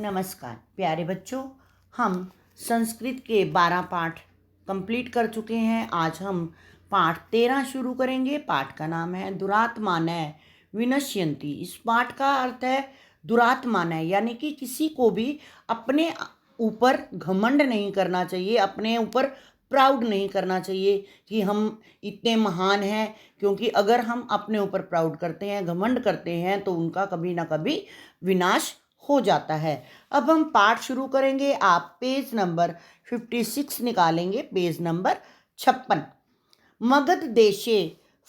नमस्कार प्यारे बच्चों, हम संस्कृत के 12 पाठ कंप्लीट कर चुके हैं। आज हम पाठ 13 शुरू करेंगे। पाठ का नाम है दुरात्मानः विनश्यन्ति। इस पाठ का अर्थ है दुरात्मानः, यानी कि किसी को भी अपने ऊपर घमंड नहीं करना चाहिए, अपने ऊपर प्राउड नहीं करना चाहिए कि हम इतने महान हैं, क्योंकि अगर हम अपने ऊपर प्राउड करते हैं, घमंड करते हैं, तो उनका कभी ना कभी विनाश हो जाता है। अब हम पाठ शुरू करेंगे। आप पेज नंबर 56 निकालेंगे, पेज नंबर 56। मगध देशे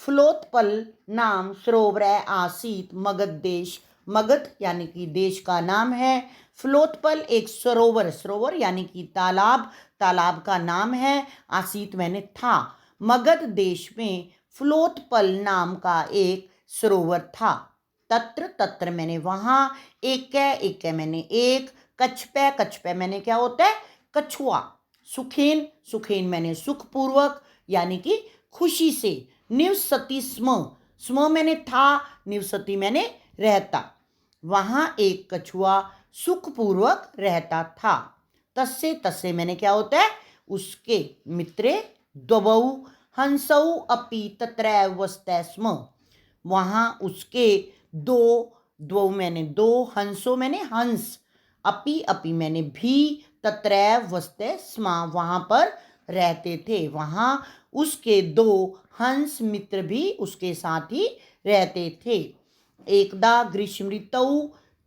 फ्लोत्पल नाम सरोवर आसीत। मगध देश, मगध यानी कि देश का नाम है। फ्लोत्पल एक सरोवर, सरोवर यानी कि तालाब, तालाब का नाम है। आसीत मैंने था। मगध देश में फ्लोत्पल नाम का एक सरोवर था। तत्र, तत्र मैंने वहाँ। एक मैंने एक। कछपै, कछपै मैंने क्या होता है? कछुआ। सुखेन, सुखेन मैंने सुखपूर्वक यानी कि खुशी से। निवसति स्म, स्म मैंने था, निवसति मैंने रहता। वहाँ एक कछुआ सुखपूर्वक रहता था। तस्से, तस्से मैंने क्या होता है? उसके। मित्रे द्वौ हंसौ अपि तत्रैव वसते स्म। वहाँ उसके दो, द्वौ मैंने दो, हंसो मैंने हंस, अपि, अपि मैंने भी, तत्रैव वसते स्म वहाँ पर रहते थे। वहाँ उसके दो हंस मित्र भी उसके साथ ही रहते थे। एकदा ग्रीष्म ऋतौ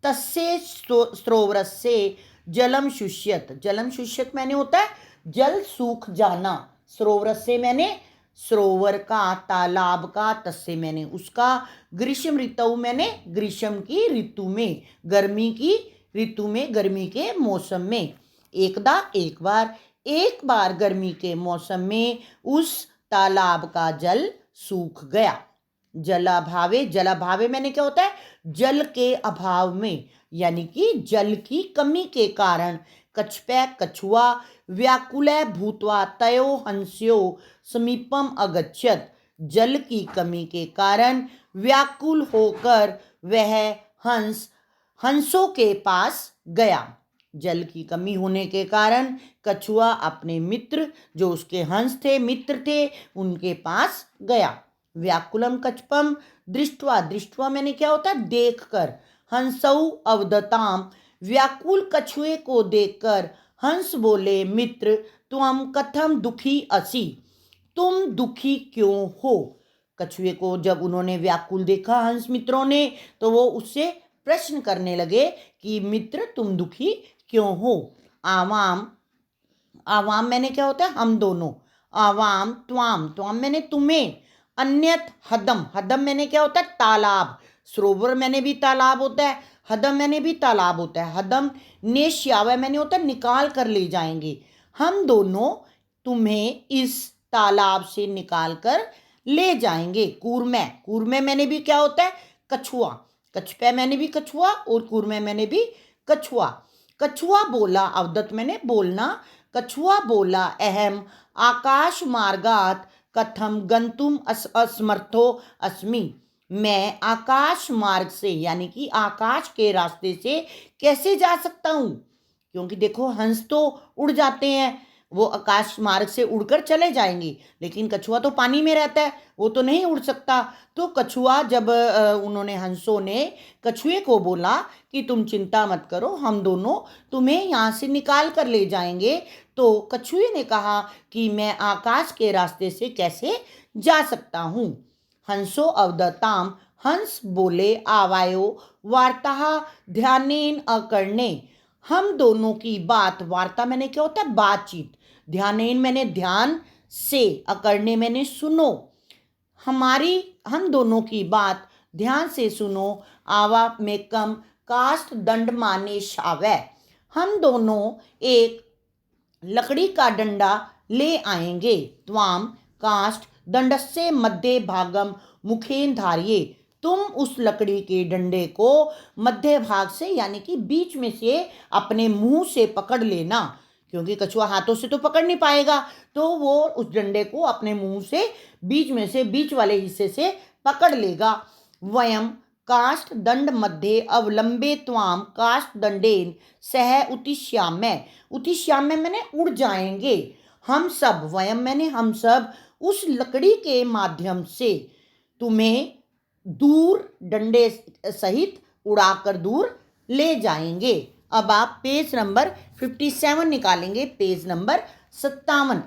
तस्य सरोवरस्य जलम शुष्यत। जलम शुष्यत मैंने होता है जल सूख जाना। सरोवर से मैंने सरोवर का, तालाब का, तस्से मैंने उसका। ग्रीष्म ऋतु मैंने ग्रीष्म की ऋतु में, गर्मी की ऋतु में, गर्मी के मौसम में। एकदा एक बार गर्मी के मौसम में उस तालाब का जल सूख गया। जलाभावे, जलाभावे मैंने क्या होता है? जल के अभाव में, यानी कि जल की कमी के कारण। कछपै कछुआ व्याकुलः भूत्वा तयो हंस्यो समीपम अगच्छत। जल की कमी के कारण व्याकुल होकर वह हंसों के पास गया। जल की कमी होने के कारण कछुआ अपने मित्र, जो उसके हंस थे, मित्र थे, उनके पास गया। व्याकुलम कछपम दृष्ट्वा, दृष्ट्वा मैंने क्या होता है? देखकर। हंसौ अवदताम, व्याकुल कछुए को देखकर हंस बोले, मित्र त्वम कथम दुखी असि, तुम दुखी क्यों हो? कछुए को जब उन्होंने व्याकुल देखा हंस मित्रों ने, तो वो उससे प्रश्न करने लगे कि मित्र तुम दुखी क्यों हो? आवाम, आवाम मैंने क्या होता है? हम दोनों। आवाम त्वाम, त्वाम मैंने तुम्हें। अन्यत हदम, हदम मैंने क्या होता है? तालाब। सरोवर मैंने भी तालाब होता है, हदम मैंने भी तालाब होता है। हदम नेश्यावय मैंने होता है निकाल कर ले जाएंगे। हम दोनों तुम्हें इस तालाब से निकाल कर ले जाएंगे। कूर्मै, कूर्मै मैंने भी क्या होता है? कछुआ। कछपै मैंने भी कछुआ और कूर्मै मैंने भी कछुआ। कछुआ बोला, अवदत मैंने बोलना। कछुआ बोला, अहम आकाश मार्गात कथम गंतुम असमर्थो अस्मि। मैं आकाश मार्ग से, यानी कि आकाश के रास्ते से कैसे जा सकता हूँ? क्योंकि देखो हंस तो उड़ जाते हैं, वो आकाश मार्ग से उड़कर चले जाएंगे, लेकिन कछुआ तो पानी में रहता है, वो तो नहीं उड़ सकता। तो कछुआ, जब उन्होंने, हंसों ने कछुए को बोला कि तुम चिंता मत करो, हम दोनों तुम्हें यहाँ से निकाल कर ले जाएंगे, तो कछुए ने कहा कि मैं आकाश के रास्ते से कैसे जा सकता हूँ। हंसो अवदताम, हंस बोले, आवायो वार्ता ध्यानेन अकर्णे। हम दोनों की बात, वार्ता मैंने क्या होता है? बातचीत। ध्यानेन मैंने ध्यान से, अकर्णे मैंने सुनो। हमारी, हम दोनों की बात ध्यान से सुनो। आवा में कम काष्ठ दंड माने शावै। हम दोनों एक लकड़ी का डंडा ले आएंगे। त्वाम काष्ठ दंडस्य मध्य भागम मुखेन धारिये। तुम उस लकड़ी के डंडे को मध्य भाग से, यानी कि बीच में से, अपने मुंह से पकड़ लेना, क्योंकि कछुआ हाथों से तो पकड़ नहीं पाएगा, तो वो उस डंडे को अपने मुंह से बीच में से, बीच वाले हिस्से से पकड़ लेगा। वयम काष्ठ दंड मध्ये अवलंबे त्वाम काष्ठ दंडेन सह उतिश्याम्य। उतिश्याम्य मैंने उड़ जाएंगे, हम सब, वयम मैंने हम सब, उस लकड़ी के माध्यम से तुम्हें दूर डंडे सहित उड़ाकर दूर ले जाएंगे। अब आप पेज नंबर 57 निकालेंगे, पेज नंबर 57।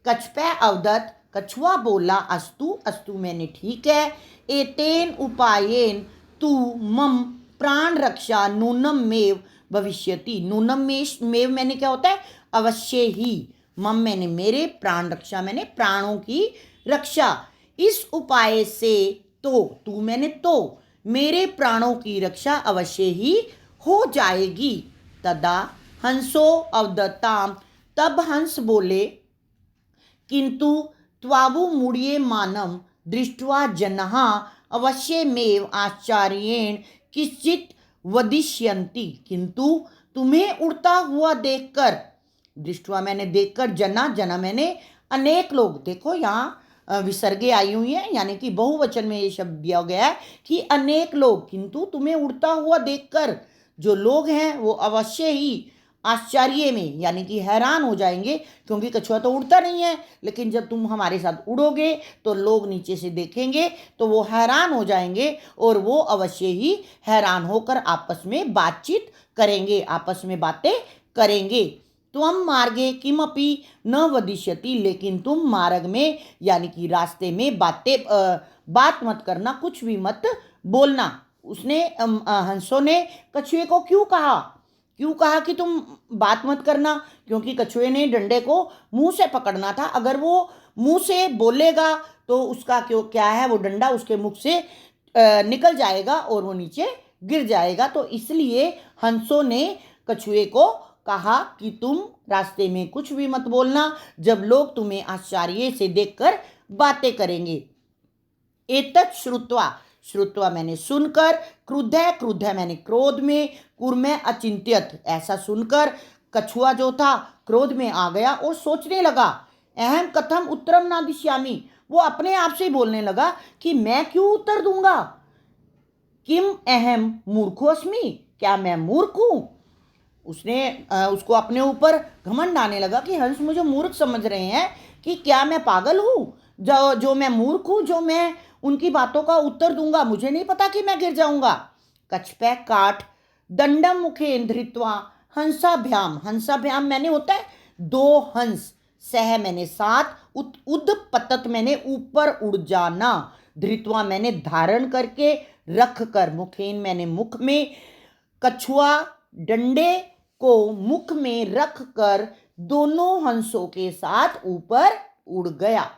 कछपै अवदत, कछुआ बोला, अस्तु अस्तु मैंने ठीक है, एतेन उपायेन तू मम प्राण रक्षा नूनम मेव भविष्यति। नूनम मेव मैंने क्या होता है, अवश्य ही, मम मैंने मेरे, प्राण रक्षा मैंने प्राणों की रक्षा, इस उपाय से, तो तू मैंने तो, मेरे प्राणों की रक्षा अवश्य ही हो जाएगी। तदा हंसो अवदत्ताम, तब हंस बोले, किंतु त्वावु मूढ़यमानं दृष्ट्वा जनाः अवश्यमेव आश्चर्येण किंचित् वदिष्यन्ति। किंतु तुम्हें उड़ता हुआ देखकर, दृष्ट्वा मैंने देखकर, जना जना मैंने अनेक लोग, देखो यहाँ विसर्गे आई हुई है, यानी कि बहुवचन में ये शब्द दिया गया है कि अनेक लोग, किंतु तुम्हें उड़ता हुआ देखकर जो लोग हैं वो अवश्य ही आश्चर्य में, यानी कि हैरान हो जाएंगे, क्योंकि कछुआ तो उड़ता नहीं है, लेकिन जब तुम हमारे साथ उड़ोगे तो लोग नीचे से देखेंगे तो वो हैरान हो जाएंगे, और वो अवश्य ही हैरान होकर आपस में बातचीत करेंगे, आपस में बातें करेंगे। त्वम मार्गे किमपि न वदिष्यति, लेकिन तुम मार्ग में यानी कि रास्ते में बात मत करना, कुछ भी मत बोलना। उसने हंसों ने कछुए को क्यों कहा कि तुम बात मत करना, क्योंकि कछुए ने डंडे को मुंह से पकड़ना था, अगर वो मुंह से बोलेगा तो उसका क्या है, वो डंडा उसके मुख से निकल जाएगा और वो नीचे गिर जाएगा। तो इसलिए हंसों ने कछुए को कहा कि तुम रास्ते में कुछ भी मत बोलना, जब लोग तुम्हें आश्चर्य से देखकर बातें करेंगे। एतत् श्रुत्वा, श्रुत्वा मैंने सुनकर, क्रुद्ध मैंने क्रोध में, कुर्मे अचिंत्यत, ऐसा सुनकर कछुआ जो था क्रोध में आ गया और सोचने लगा, अहम कथम उत्तरम ना दिश्यामि, वो अपने आप से बोलने लगा कि मैं क्यों उत्तर दूंगा, किम अहम मूर्खोस्मि, क्या मैं मूर्ख हूँ। उसने उसको अपने ऊपर घमंड आने लगा कि हंस मुझे मूर्ख समझ रहे हैं, कि क्या मैं पागल हूँ जो मैं मूर्ख हूँ, जो मैं उनकी बातों का उत्तर दूंगा, मुझे नहीं पता कि मैं गिर जाऊंगा। कछपै काठ दंडम मुखे धृत्वा हंसाभ्याम, हंसाभ्याम मैंने होता है दो हंस, सह मैंने साथ, उद्पतत मैंने ऊपर उड़ जाना, धृत्वा मैंने धारण करके, रख कर, मुखेन मैंने मुख में, कछुआ डंडे को मुख में रख कर दोनों हंसों के साथ ऊपर उड़ गया।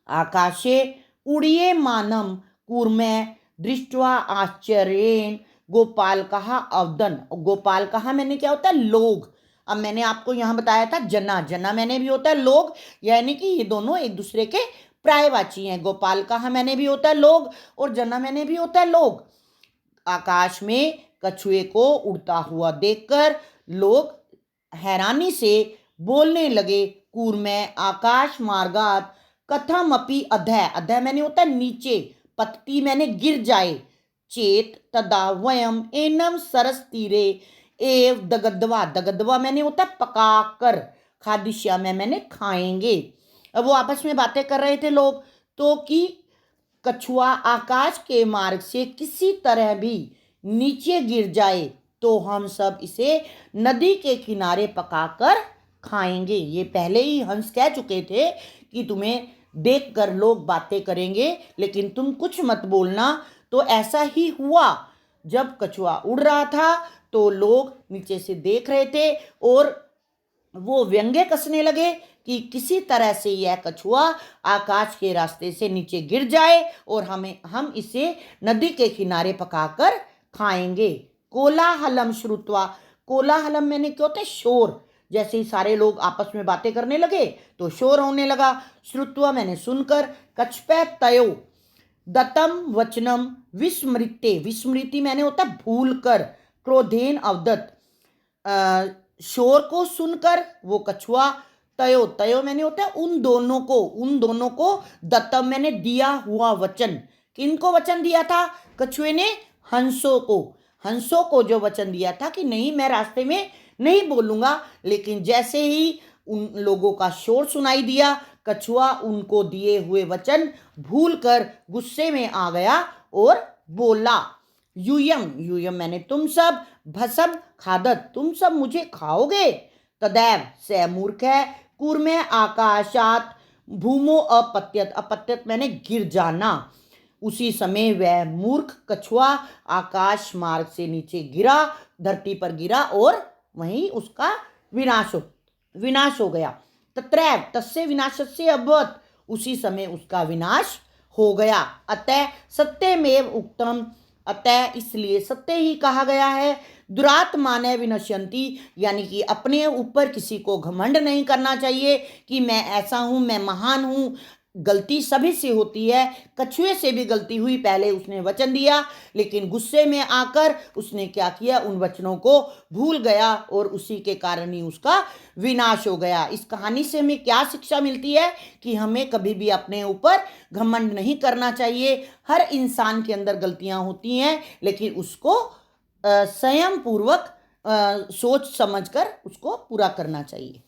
आकाशे उड़ीयमानं कूर्मे दृष्ट्वा आश्चर्येण गोपाल कहा अवदन। गोपाल कहा मैंने क्या होता है, लोग। अब मैंने आपको यहाँ बताया था जना, जना मैंने भी होता है लोग, यानी कि ये दोनों एक दूसरे के पर्यायवाची हैं। गोपाल कहा मैंने भी होता है लोग, और जना मैंने भी होता है लोग। आकाश में कछुए को उड़ता हुआ देखकर लोग हैरानी से बोलने लगे, कूर्मे आकाश मार्गात कथमपि अधः, अधः मैंने होता है नीचे, पतति मैंने गिर जाए, चेत तदा वयम एनम सरस तीरे एव दगदवा, दगदवा मैंने होता है पकाकर, खादिश्या में मैंने खाएंगे। अब वो आपस में बातें कर रहे थे लोग, तो कि कछुआ आकाश के मार्ग से किसी तरह भी नीचे गिर जाए तो हम सब इसे नदी के किनारे पकाकर खाएंगे। ये पहले ही हंस कह चुके थे कि तुम्हें देखकर लोग बातें करेंगे, लेकिन तुम कुछ मत बोलना। तो ऐसा ही हुआ, जब कछुआ उड़ रहा था तो लोग नीचे से देख रहे थे और वो व्यंग्य कसने लगे कि किसी तरह से यह कछुआ आकाश के रास्ते से नीचे गिर जाए और हम इसे नदी के किनारे पकाकर खाएंगे। कोलाहलम श्रुत्वा, कोलाहलम मैंने क्या होता है, शोर। जैसे ही सारे लोग आपस में बातें करने लगे तो शोर होने लगा। श्रुत्वा मैंने सुनकर, कछपै तयो दत्तम वचनम विस्मृते, विस्मृति मैंने होता है भूल कर, क्रोधेन अवदत, शोर को सुनकर वो कछुआ, तयो, तयो मैंने होता है उन दोनों को दत्तम मैंने दिया हुआ वचन, किनको वचन दिया था? कछुए ने हंसों को। हंसों को जो वचन दिया था कि नहीं, मैं रास्ते में नहीं बोलूंगा, लेकिन जैसे ही उन लोगों का शोर सुनाई दिया, कछुआ उनको दिए हुए वचन भूलकर गुस्से में आ गया और बोला, यूयम यूयम मैंने तुम सब, भसम खादत तुम सब मुझे खाओगे। तदैव से मूर्ख है, कूर्मे आकाशात भूमो अपत्यत, अपत्यत मैंने गिर जाना। उसी समय वह मूर्ख कछुआ आकाश मार्ग से नीचे गिरा, धरती पर गिरा और वहीं उसका विनाश हो गया। तत्रैव तस्य विनाशस्य अभवत्, उसी समय उसका विनाश हो गया। अतः सत्यमेव उक्तम, अतः इसलिए सत्य ही कहा गया है। दुरात्मानः विनश्यन्ति, यानी कि अपने ऊपर किसी को घमंड नहीं करना चाहिए कि मैं ऐसा हूँ, मैं महान हूँ। गलती सभी से होती है, कछुए से भी गलती हुई। पहले उसने वचन दिया, लेकिन गुस्से में आकर उसने क्या किया, उन वचनों को भूल गया और उसी के कारण ही उसका विनाश हो गया। इस कहानी से हमें क्या शिक्षा मिलती है कि हमें कभी भी अपने ऊपर घमंड नहीं करना चाहिए। हर इंसान के अंदर गलतियां होती हैं, लेकिन उसको संयम पूर्वक सोच समझकर उसको पूरा करना चाहिए।